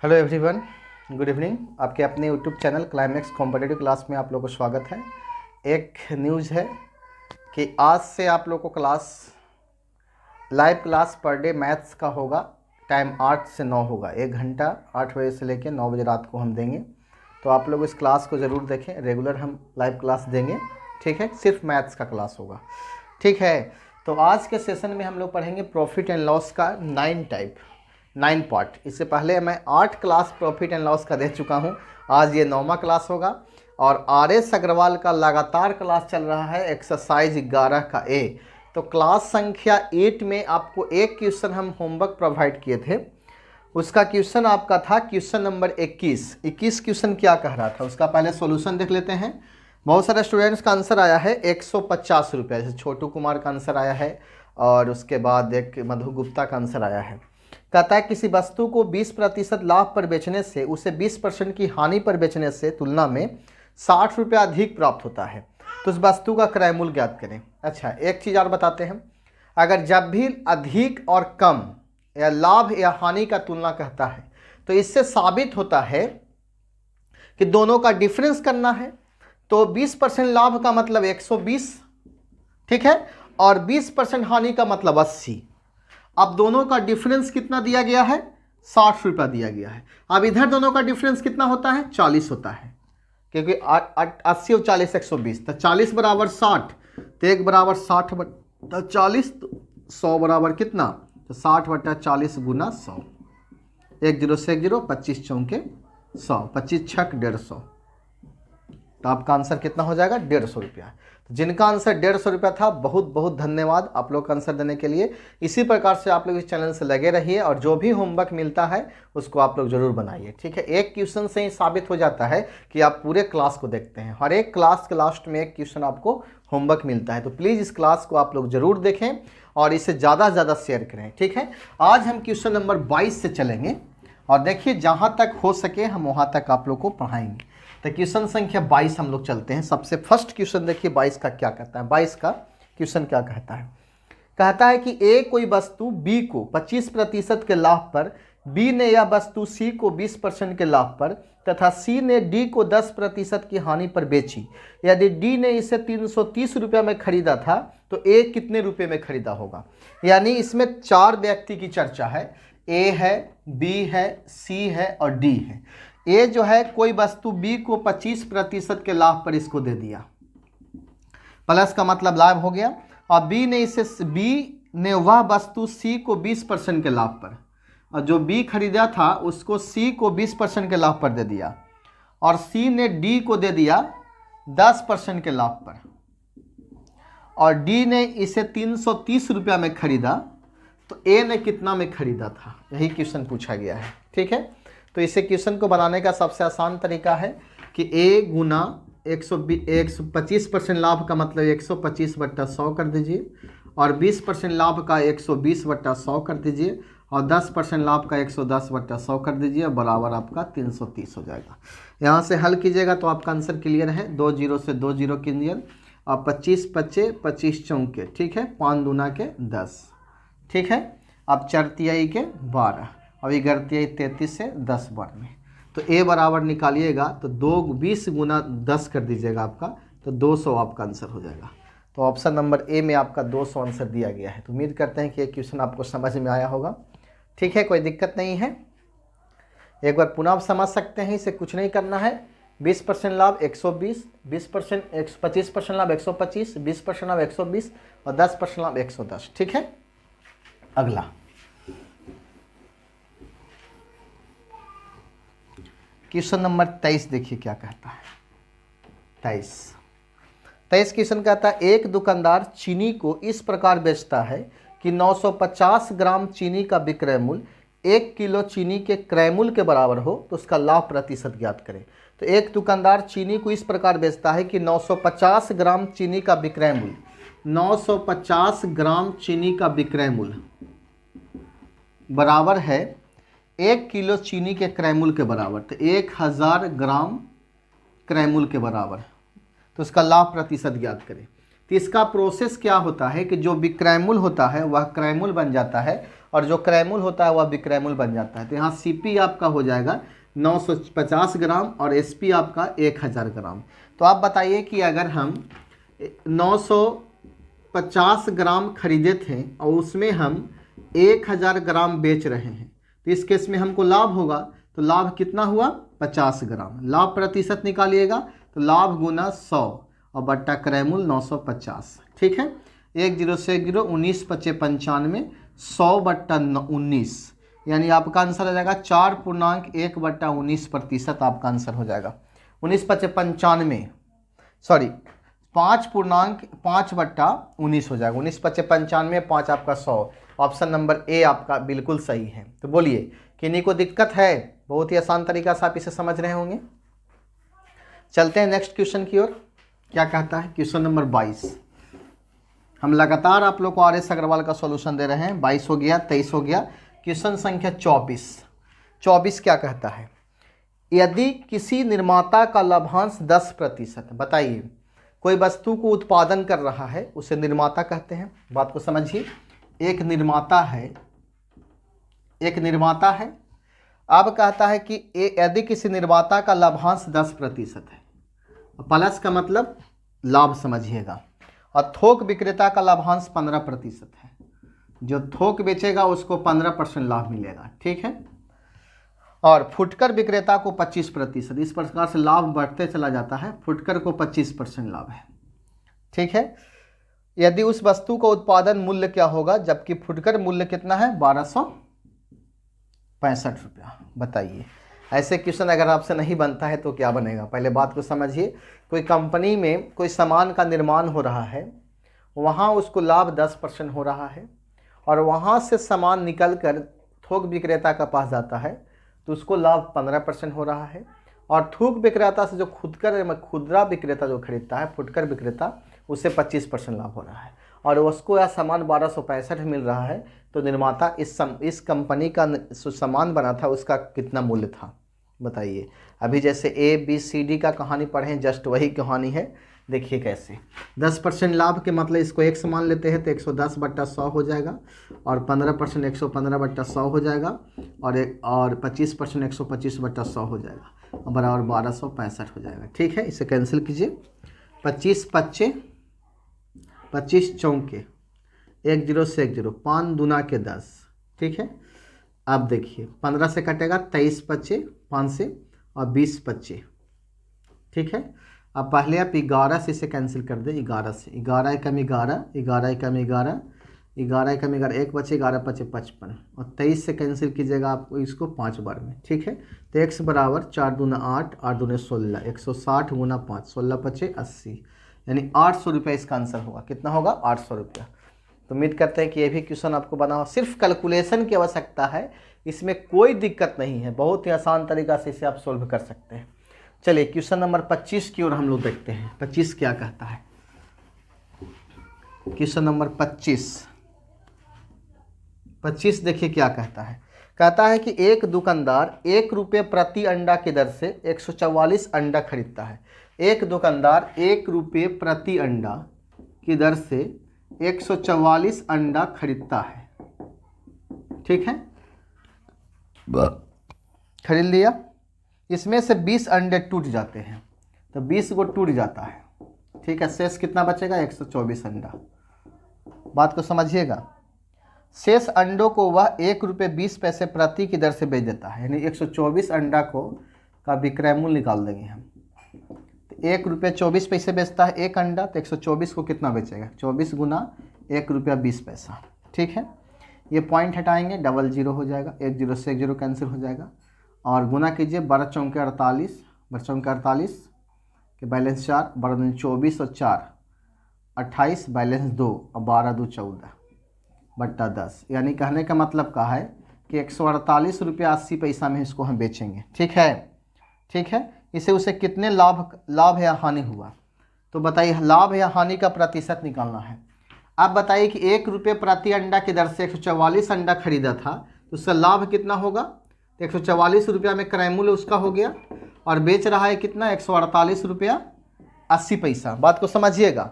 Hello everyone, good evening. आपके अपने YouTube channel climax competitive class में आप लोगों को स्वागत है। एक न्यूज़ है कि आज से आप लोगों को class live class per day maths का होगा। टाइम 8 से 9 होगा, 1 घंटा 8 बजे से लेकर 9 बजे रात को हम देंगे। तो आप लोग इस क्लास को ज़रूर देखें, रेगुलर हम लाइव क्लास देंगे, ठीक है। सिर्फ मैथ्स का क्लास होगा, ठीक है। तो आज के सेशन में हम लोग पढ़ेंगे प्रॉफिट एंड लॉस का 9 पार्ट। इससे पहले मैं 8 क्लास प्रॉफिट एंड लॉस का दे चुका हूँ। आज ये 9वां क्लास होगा और RS अग्रवाल का लगातार क्लास चल रहा है एक्सरसाइज 11 का ए। तो क्लास संख्या 8 में आपको एक क्वेश्चन हम होमवर्क प्रोवाइड किए थे। उसका क्वेश्चन आपका था क्वेश्चन नंबर 21 क्वेश्चन क्या कह रहा था उसका पहले सॉल्यूशन देख लेते हैं। बहुत सारे स्टूडेंट्स का आंसर आया है 150 रुपये, जैसे छोटू कुमार का आंसर आया है और उसके बाद एक मधु गुप्ता का आंसर आया है। कहता है किसी वस्तु को 20% लाभ पर बेचने से उसे 20% की हानि पर बेचने से तुलना में 60 रुपये अधिक प्राप्त होता है, तो उस वस्तु का क्रय मूल्य ज्ञात करें। अच्छा, एक चीज़ और बताते हैं, अगर जब भी अधिक और कम या लाभ या हानि का तुलना कहता है तो इससे साबित होता है कि दोनों का डिफरेंस करना है। तो 20% लाभ का मतलब 120, ठीक है, और 20% हानि का मतलब 80। अब दोनों का डिफरेंस कितना दिया गया है? 60 रुपया दिया गया है। अब इधर दोनों का डिफरेंस कितना होता है? 40 होता है, क्योंकि 80 और 40 120, तो 40 बराबर 60, तो 1 बराबर 60 बटा 40, तो 100 बराबर कितना? तो 60 बटा 40 गुना 100। 1 0 से 1 0, 25 चौके 100, 25 छक 150। तो आपका आंसर कितना हो जाएगा? 150 रुपया। तो जिनका आंसर 150 रुपया था, बहुत बहुत धन्यवाद आप लोग का आंसर देने के लिए। इसी प्रकार से आप लोग इस चैनल से लगे रहिए और जो भी होमवर्क मिलता है उसको आप लोग जरूर बनाइए, ठीक है। एक क्वेश्चन से ही साबित हो जाता है कि आप पूरे क्लास को देखते हैं। हर एक क्लास के लास्ट में एक क्वेश्चन आपको होमवर्क मिलता है। तो प्लीज़ इस क्लास को आप लोग जरूर देखें और इसे ज़्यादा से ज़्यादा शेयर करें, ठीक है। आज हम क्वेश्चन नंबर 22 से चलेंगे और देखिए जहाँ तक हो सके हम वहाँ तक आप लोग को पढ़ाएंगे। तो क्वेश्चन संख्या 22 हम लोग चलते हैं। सबसे फर्स्ट क्वेश्चन देखिए 22 का क्या कहता है। 22 का क्वेश्चन क्या कहता है? कहता है कि ए कोई वस्तु बी को 25% के लाभ पर, बी ने यह वस्तु सी को 20% के लाभ पर तथा सी ने डी को 10% की हानि पर बेची। यदि डी ने इसे 330 रुपये में खरीदा था तो ए कितने रुपये में खरीदा होगा? यानी इसमें 4 व्यक्ति की चर्चा है, ए है, बी है, सी है और डी है। ए जो है कोई वस्तु बी को 25% के लाभ पर इसको दे दिया, प्लस का मतलब लाभ हो गया, और बी ने वह वस्तु सी को 20% के लाभ पर, और जो बी खरीदा था उसको सी को 20% के लाभ पर दे दिया, और सी ने डी को दे दिया 10% के लाभ पर, और डी ने इसे 330 रुपया में खरीदा, तो ए ने कितना में खरीदा था? यही क्वेश्चन पूछा गया है, ठीक है। तो इसे क्वेश्चन को बनाने का सबसे आसान तरीका है कि ए गुना 125% लाभ का मतलब 125 बट्टा 100 कर दीजिए, और 20% लाभ का 120 बट्टा 100 कर दीजिए, और 10% लाभ का 110 बट्टा 100 कर दीजिए, बराबर आपका 330 हो जाएगा। यहाँ से हल कीजिएगा तो आपका आंसर क्लियर है। 2 0 से 2 0 क्लियर, और 25 पच्चे 25 चौके, ठीक है, 5 दूना के 10, ठीक है। अब 4 तिहाई के 12, अभी 11 तिहाई 33 से 10 बार में, तो ए बराबर निकालिएगा तो 20 गुना 10 कर दीजिएगा आपका, तो 200 आपका आंसर हो जाएगा। तो ऑप्शन नंबर ए में आपका 200 आंसर दिया गया है। तो उम्मीद करते हैं कि ये क्वेश्चन आपको समझ में आया होगा, ठीक है, कोई दिक्कत नहीं है। एक बार पुनः आप समझ सकते हैं, इसे कुछ नहीं करना है। 20% लाभ 120, 25% लाभ 125, 20% लाभ 120 और 10% लाभ 110, ठीक है। अगला क्वेश्चन नंबर 23 देखिए क्या कहता है। 23 क्वेश्चन कहता है एक दुकानदार चीनी को इस प्रकार बेचता है कि 950 ग्राम चीनी का विक्रय मूल्य 1 किलो चीनी के क्रय मूल्य के बराबर हो तो उसका लाभ प्रतिशत ज्ञात करें। तो एक दुकानदार चीनी को इस प्रकार बेचता है कि 950 ग्राम चीनी का विक्रय मूल्य, 950 ग्राम चीनी का विक्रय मूल्य बराबर है 1 किलो चीनी के क्रय मूल्य के बराबर, तो 1000 ग्राम क्रय मूल्य के बराबर, तो उसका लाभ प्रतिशत ज्ञात करें। तो इसका प्रोसेस क्या होता है कि जो विक्रय मूल्य होता है वह क्रय मूल्य बन जाता है और जो क्रैमुल होता है वह विक्रैमुल बन जाता है। तो यहाँ CP आपका हो जाएगा 950 ग्राम और SP आपका 1000 ग्राम। तो आप बताइए कि अगर हम 950 ग्राम खरीदे थे और उसमें हम 1000 ग्राम बेच रहे हैं, तो इस केस में हमको लाभ होगा। तो लाभ कितना हुआ? 50 ग्राम। लाभ प्रतिशत निकालिएगा तो लाभ गुना 100 और बट्टा क्रैमुल 950। ठीक है, 10 से 0, 19 पचे 95, 100 बट्टा 19, यानी आपका आंसर हो जाएगा 4.1/19% आपका आंसर हो जाएगा। 19 पचे 95, सॉरी 5.5/19 हो जाएगा। 19 पचे 95, 5 आपका 100। ऑप्शन नंबर ए आपका बिल्कुल सही है। तो बोलिए, किन्हीं को दिक्कत है? बहुत ही आसान तरीका से आप इसे समझ रहे होंगे। चलते हैं नेक्स्ट क्वेश्चन की ओर। क्या कहता है क्वेश्चन नंबर 22। हम लगातार आप लोग को RS अग्रवाल का सॉल्यूशन दे रहे हैं। 22 हो गया, 23 हो गया। क्वेश्चन संख्या 24 क्या कहता है? यदि किसी निर्माता का लाभांश 10%, बताइए कोई वस्तु को उत्पादन कर रहा है, उसे निर्माता कहते हैं। बात को समझिए, एक निर्माता है। अब कहता है कि यदि किसी निर्माता का लाभांश 10% है, प्लस का मतलब लाभ समझिएगा, और थोक विक्रेता का लाभांश 15% है। जो थोक बेचेगा उसको 15% लाभ मिलेगा। ठीक है, और फुटकर विक्रेता को 25%। इस प्रकार से लाभ बढ़ते चला जाता है। फुटकर को 25% लाभ है। ठीक है, यदि उस वस्तु का उत्पादन मूल्य क्या होगा, जबकि फुटकर मूल्य कितना है? 1265 रुपया। बताइए, ऐसे क्वेश्चन अगर आपसे नहीं बनता है तो क्या बनेगा? पहले बात को समझिए। कोई कंपनी में कोई सामान का निर्माण हो रहा है, वहाँ उसको लाभ 10% हो रहा है, और वहाँ से सामान निकल कर थोक विक्रेता का पास जाता है तो उसको लाभ 15% हो रहा है। और थोक विक्रेता से जो खुदरा विक्रेता जो खरीदता है, फुटकर विक्रेता, उसे 25% लाभ हो रहा है, और उसको यह सामान 1265 मिल रहा है। तो निर्माता इस कंपनी का जो सामान बना था उसका कितना मूल्य था? बताइए। अभी जैसे ABCD का कहानी पढ़ें, जस्ट वही कहानी है। देखिए कैसे 10% लाभ के मतलब इसको 100 मान लेते हैं तो 110/100 हो जाएगा, और 15% 115/100 हो जाएगा, और 25% 125/100 हो जाएगा, बराबर 1265 हो जाएगा। ठीक है, इसे कैंसिल कीजिए। 25 चौके 1 0 से 1 0, 5 दूना के 10। ठीक है, अब देखिए 15 से कटेगा, 23 पच्चे 5 से, और 20 पच्चे। ठीक है, अब पहले आप 11 से इसे कैंसिल कर दें। 11 से 11 एकम 11, 11 एकम 11, 11 एकम 11, 1 बचे, 11 पचे 55, और 23 से कैंसिल कीजिएगा आपको इसको 5 बार में। ठीक है, तो x बराबर 4 दूना 8, 8 दूने 16, 160 गुना 5, 16 पचे 80, यानी 800 रुपये इसका आंसर होगा। कितना होगा? 800 रुपया। तो उम्मीद करते हैं कि ये भी क्वेश्चन आपको बना हो। सिर्फ कैलकुलेशन की आवश्यकता है, इसमें कोई दिक्कत नहीं है। बहुत ही आसान तरीका से इसे आप सोल्व कर सकते हैं। चलिए क्वेश्चन नंबर 25 की ओर हम लोग देखते हैं। 25 क्या कहता है? क्वेश्चन नंबर 25 देखिए क्या कहता है। कहता है कि एक दुकानदार 1 रुपये प्रति अंडा की दर से 144 अंडा खरीदता है। एक दुकानदार 1 रुपये प्रति अंडा की दर से 144 अंडा खरीदता है। ठीक है, खरीद लिया। इसमें से 20 अंडे टूट जाते हैं, तो 20 को टूट जाता है। ठीक है, शेष कितना बचेगा? 124 अंडा। बात को समझिएगा, शेष अंडों को वह 1 रुपये 20 पैसे प्रति की दर से बेच देता है, यानी 124 अंडा का विक्रय मूल्य निकाल देंगे हम। तो 1 रुपये 24 पैसे बेचता है एक अंडा, तो 124 को कितना बेचेगा? 24 गुना 1 रुपया 20 पैसा। ठीक है, ये पॉइंट हटाएंगे, 00 हो जाएगा, 1 0 से 1 0 कैंसिल हो जाएगा, और गुना कीजिए 12 चौके 48, 12 चौके 48 के बैलेंस 4, 12 दूनी 24 और 4 28, बैलेंस 2, और 12 2 14 बट्टा 10। यानी कहने का मतलब क्या है कि 148 रुपया 80 पैसा में इसको हम बेचेंगे। ठीक है, ठीक है। इसे उसे कितने लाभ या हानि हुआ? तो बताइए, लाभ या हानि का प्रतिशत निकालना है। आप बताइए कि 1 रुपये प्रति अंडा की दर से 144 अंडा खरीदा था, तो उसका लाभ कितना होगा? तो 144 रुपया में क्रय मूल्य उसका हो गया, और बेच रहा है कितना? 148 रुपया 80 पैसा। बात को समझिएगा,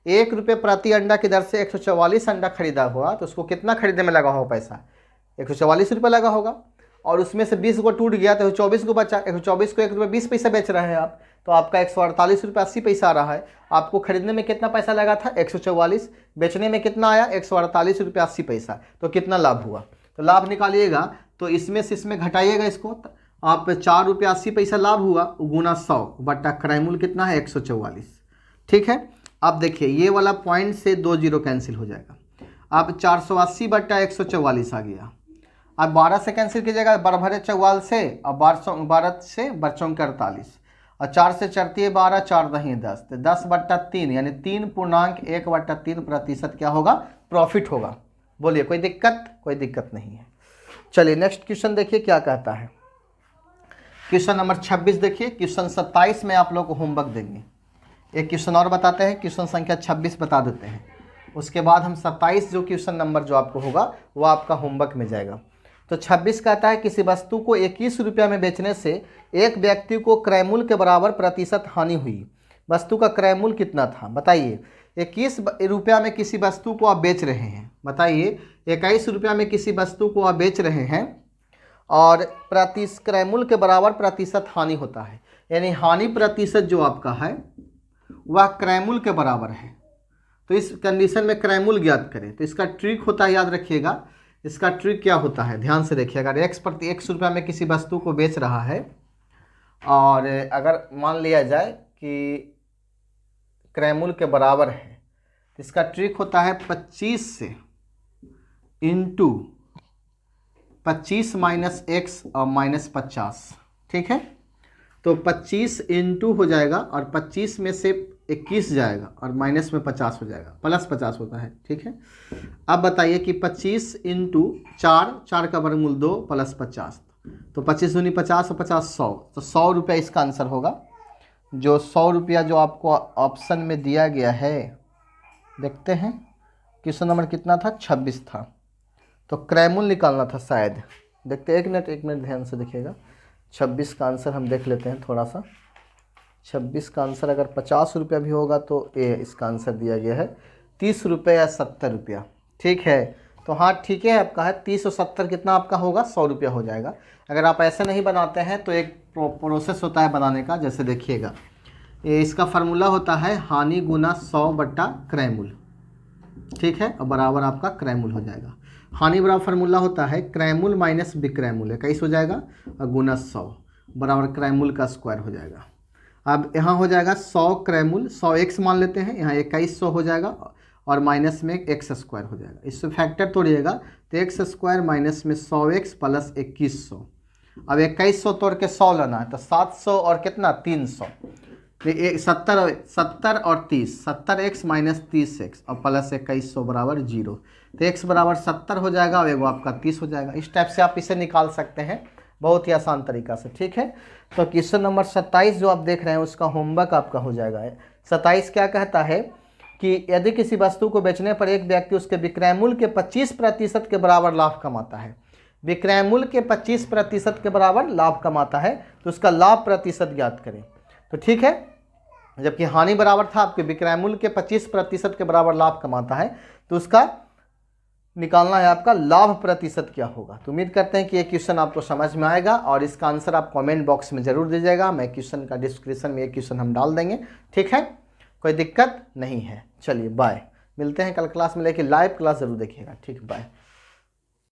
1 रुपये प्रति अंडा की दर से 144 अंडा खरीदा हुआ, तो उसको कितना खरीदने में लगा हो पैसा? 144 रुपये लगा होगा, और उसमें से 20 को टूट गया तो 124 को बचा। 124 को 1 रुपये 20 पैसा बेच रहे हैं आप, तो आपका 148 रुपये 80 पैसा आ रहा है। आपको खरीदने में कितना पैसा लगा था 144, बेचने में कितना आया 148 रुपये 80 पैसा, तो कितना लाभ हुआ। तो लाभ निकालिएगा तो इसमें से इसमें घटाइएगा इसको, आप 4 रुपये 80 पैसा लाभ हुआ गुना 100 बटा क्रय मूल्य कितना है 144। ठीक है, अब देखिए ये वाला पॉइंट से 2 जीरो कैंसिल हो जाएगा। अब 480 बटा 144 आ गया। अब 12 से कैंसिल कीजिएगा, 12 भरे 44 से, अब 12 से 12 के 48, और 4 से 4 12, 4 दही 10, तो 10 बट्टा 3 यानी 3.1/3% क्या होगा, प्रॉफिट होगा। बोलिए कोई दिक्कत? कोई दिक्कत नहीं है। चलिए नेक्स्ट क्वेश्चन देखिए क्या कहता है। क्वेश्चन नंबर 26 देखिए। क्वेश्चन 27 में आप लोग को होमवर्क देंगे। एक क्वेश्चन और बताते हैं, क्वेश्चन संख्या 26 बता देते हैं, उसके बाद हम 27 जो क्वेश्चन नंबर जो आपको होगा वो आपका होमवर्क में जाएगा। तो 26 कहता है किसी वस्तु को 21 रुपया में बेचने से एक व्यक्ति को क्रय मूल्य के बराबर प्रतिशत हानि हुई। वस्तु का क्रय मूल्य कितना था बताइए। 21 रुपया में किसी वस्तु को आप बेच रहे हैं, बताइए 21 रुपया में किसी वस्तु को आप बेच रहे हैं और क्रय मूल्य के बराबर प्रतिशत हानि होता है, यानी हानि प्रतिशत जो आपका है वह क्रय मूल्य के बराबर है। तो इस कंडीशन में क्रय मूल्य ज्ञात करें। तो इसका ट्रिक होता है, याद रखिएगा इसका ट्रिक क्या होता है, ध्यान से देखिएगा। अगर x प्रति 1 रुपया में किसी वस्तु को बेच रहा है और अगर मान लिया जाए कि क्रय मूल्य के बराबर है, तो इसका ट्रिक होता है 25 से इंटू 25 माइनस x और माइनस 50। ठीक है, तो 25 इंटू हो जाएगा और 25 में से 21 जाएगा और माइनस में 50 हो जाएगा, प्लस 50 होता है। ठीक है, अब बताइए कि 25 इंटू 4 का वर्गमूल 2 प्लस 50, तो 25 दूनी 50 और 50 100, तो 100 रुपया इसका आंसर होगा। जो 100 रुपया जो आपको ऑप्शन में दिया गया है, देखते हैं क्वेश्चन नंबर कितना था 26 था, तो क्रय मूल्य निकालना था शायद। देखते हैं, एक मिनट ध्यान से देखिएगा। 26 का आंसर हम देख लेते हैं थोड़ा सा। 26 का आंसर अगर 50 रुपया भी होगा तो ये इसका आंसर दिया गया है 30 रुपये या 70 रुपया। ठीक है, तो हाँ ठीक है, आपका है 30 और 70 कितना आपका होगा 100 रुपया हो जाएगा। अगर आप ऐसे नहीं बनाते हैं तो एक प्रोसेस होता है बनाने का, जैसे देखिएगा ये इसका फार्मूला होता है हानि गुना 100 बट्टा क्रय मूल्य। ठीक है, और बराबर आपका क्रय मूल्य हो जाएगा। हानि बराबर फार्मूला होता है क्रय मूल्य माइनस विक्रय मूल्य, कैसे हो जाएगा, और गुना 100 बराबर क्रय मूल्य का स्क्वायर हो जाएगा। अब यहाँ हो जाएगा 100 क्रय मूल्य, 100x मान लेते हैं, यहाँ 2100 हो जाएगा और माइनस में x स्क्वायर हो जाएगा। इससे फैक्टर तोड़िएगा तो x स्क्वायर माइनस में 100x प्लस 2100। अब 2100 तोड़ के 100 लेना है तो 700 और कितना 300, तो 70 और 30, 70x माइनस 30x और प्लस 2100 बराबर 0, तो x बराबर 70 हो जाएगा और एगो आपका 30 हो जाएगा। इस टाइप से आप इसे निकाल सकते हैं बहुत ही आसान तरीका से। ठीक है, तो क्वेश्चन नंबर 27 जो आप देख रहे हैं उसका होमवर्क आपका हो जाएगा। 27 क्या कहता है कि यदि किसी वस्तु को बेचने पर एक व्यक्ति उसके विक्रय मूल्य के 25% के बराबर लाभ कमाता है, विक्रय मूल्य के 25% के बराबर लाभ कमाता है, तो उसका लाभ प्रतिशत ज्ञात करें। तो ठीक है, जबकि हानि बराबर था आपके विक्रय मूल्य के 25% के बराबर लाभ कमाता है, तो उसका निकालना है आपका लाभ प्रतिशत क्या होगा। तो उम्मीद करते हैं कि ये क्वेश्चन आपको समझ में आएगा और इसका आंसर आप कमेंट बॉक्स में ज़रूर दीजिएगा। मैं क्वेश्चन का डिस्क्रिप्शन में ये क्वेश्चन हम डाल देंगे। ठीक है, कोई दिक्कत नहीं है। चलिए बाय, मिलते हैं कल क्लास में, लेकिन लाइव क्लास ज़रूर देखिएगा। ठीक, बाय।